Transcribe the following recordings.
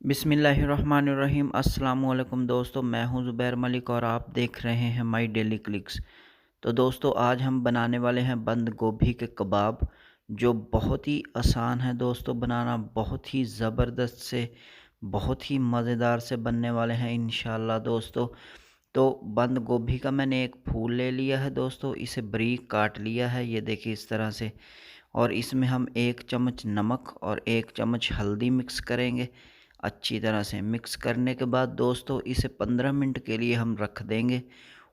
बिस्मिल्लाहिर्रहमानिर्रहीम। अस्सलामुअलैकुम दोस्तों, मैं हूं ज़ुबैर मलिक और आप देख रहे हैं माई डेली क्लिक्स। तो दोस्तों, आज हम बनाने वाले हैं बंद गोभी के कबाब, जो बहुत ही आसान है दोस्तों बनाना। बहुत ही ज़बरदस्त से, बहुत ही मज़ेदार से बनने वाले हैं इंशाल्लाह दोस्तों। तो बंद गोभी का मैंने एक फूल ले लिया है दोस्तों, इसे बारीक काट लिया है, ये देखिए इस तरह से। और इसमें हम 1 चम्मच नमक और 1 चम्मच हल्दी मिक्स करेंगे। अच्छी तरह से मिक्स करने के बाद दोस्तों, इसे 15 मिनट के लिए हम रख देंगे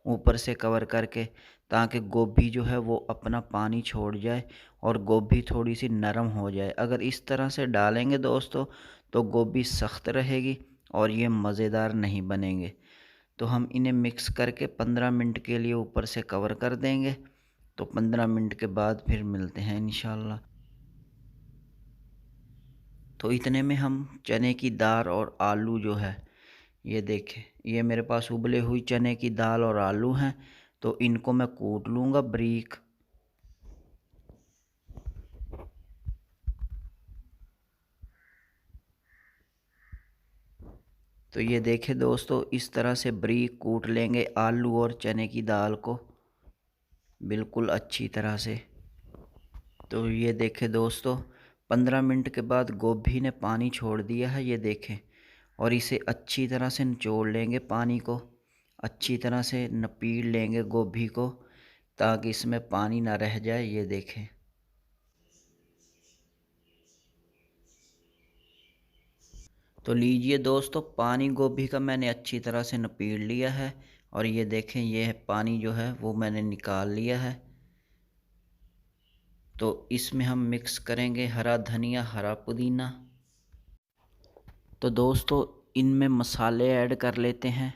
ऊपर से कवर करके, ताकि गोभी जो है वो अपना पानी छोड़ जाए और गोभी थोड़ी सी नरम हो जाए। अगर इस तरह से डालेंगे दोस्तों, तो गोभी सख्त रहेगी और ये मज़ेदार नहीं बनेंगे। तो हम इन्हें मिक्स करके 15 मिनट के लिए ऊपर से कवर कर देंगे। तो 15 मिनट के बाद फिर मिलते हैं इंशाल्लाह। तो इतने में हम चने की दाल और आलू जो है, ये देखें, ये मेरे पास उबले हुई चने की दाल और आलू हैं, तो इनको मैं कूट लूँगा बारीक। तो ये देखें दोस्तों, इस तरह से बारीक कूट लेंगे आलू और चने की दाल को बिल्कुल अच्छी तरह से। तो ये देखें दोस्तों, 15 मिनट के बाद गोभी ने पानी छोड़ दिया है, ये देखें। और इसे अच्छी तरह से निचोड़ लेंगे, पानी को अच्छी तरह से नपीड़ लेंगे गोभी को, ताकि इसमें पानी ना रह जाए, ये देखें। तो लीजिए दोस्तों, पानी गोभी का मैंने अच्छी तरह से नपीड़ लिया है। और ये देखें, ये पानी जो है वो मैंने निकाल लिया है। तो इसमें हम मिक्स करेंगे हरा धनिया, हरा पुदीना। तो दोस्तों, इनमें मसाले ऐड कर लेते हैं।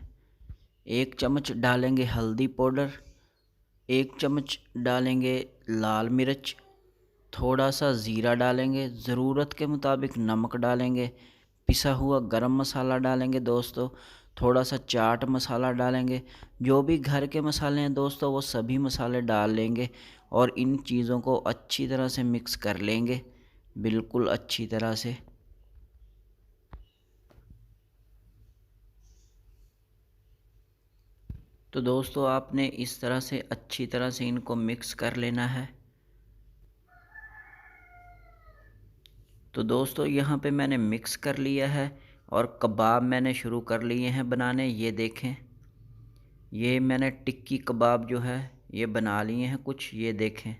1 चम्मच डालेंगे हल्दी पाउडर, 1 चम्मच डालेंगे लाल मिर्च, थोड़ा सा ज़ीरा डालेंगे, ज़रूरत के मुताबिक नमक डालेंगे, पिसा हुआ गरम मसाला डालेंगे दोस्तों, थोड़ा सा चाट मसाला डालेंगे। जो भी घर के मसाले हैं दोस्तों, वो सभी मसाले डाल लेंगे और इन चीज़ों को अच्छी तरह से मिक्स कर लेंगे, बिल्कुल अच्छी तरह से। तो दोस्तों, आपने इस तरह से अच्छी तरह से इनको मिक्स कर लेना है। तो दोस्तों, यहाँ पे मैंने मिक्स कर लिया है और कबाब मैंने शुरू कर लिए हैं बनाने। ये देखें, ये मैंने टिक्की कबाब जो है ये बना लिए हैं कुछ, ये देखें।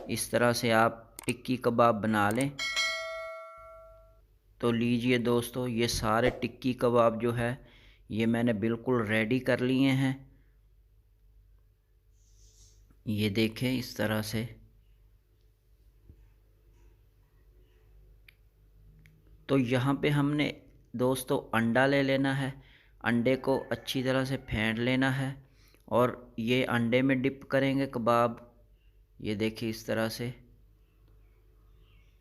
इस तरह से आप टिक्की कबाब बना लें। तो लीजिए दोस्तों, ये सारे टिक्की कबाब जो है ये मैंने बिल्कुल रेडी कर लिए हैं, ये देखें इस तरह से। तो यहाँ पे हमने दोस्तों अंडा ले लेना है। अंडे को अच्छी तरह से फेंट लेना है और ये अंडे में डिप करेंगे कबाब, ये देखिए इस तरह से।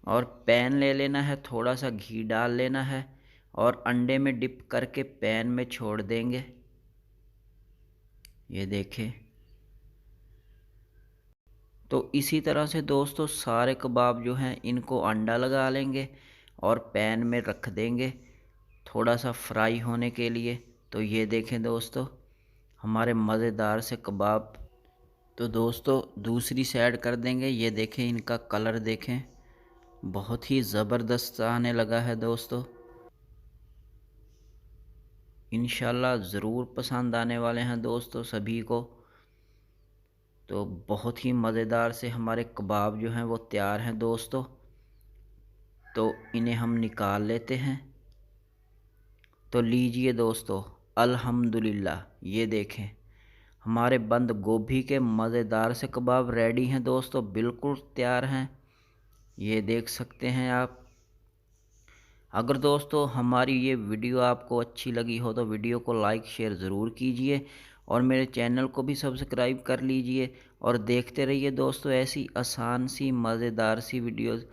और पैन ले लेना है, थोड़ा सा घी डाल लेना है और अंडे में डिप करके पैन में छोड़ देंगे, ये देखें। तो इसी तरह से दोस्तों सारे कबाब जो हैं इनको अंडा लगा लेंगे और पैन में रख देंगे थोड़ा सा फ्राई होने के लिए। तो ये देखें दोस्तों, हमारे मज़ेदार से कबाब। तो दोस्तों, दूसरी साइड कर देंगे, ये देखें, इनका कलर देखें, बहुत ही ज़बरदस्त आने लगा है दोस्तों। इंशाल्लाह ज़रूर पसंद आने वाले हैं दोस्तों सभी को। तो बहुत ही मज़ेदार से हमारे कबाब जो हैं वो तैयार हैं दोस्तों। तो इन्हें हम निकाल लेते हैं। तो लीजिए दोस्तों, अल्हम्दुलिल्लाह, ये देखें, हमारे बंद गोभी के मज़ेदार से कबाब रेडी हैं दोस्तों, बिल्कुल तैयार हैं, ये देख सकते हैं आप। अगर दोस्तों हमारी ये वीडियो आपको अच्छी लगी हो तो वीडियो को लाइक शेयर ज़रूर कीजिए और मेरे चैनल को भी सब्सक्राइब कर लीजिए और देखते रहिए दोस्तों ऐसी आसान सी मज़ेदार सी वीडियोज़।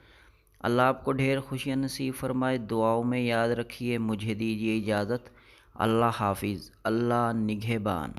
अल्लाह आपको ढेर खुशियाँ नसीब फरमाए, दुआओं में याद रखिए। मुझे दीजिए इजाज़त। अल्लाह हाफिज़, अल्लाह निगहबान।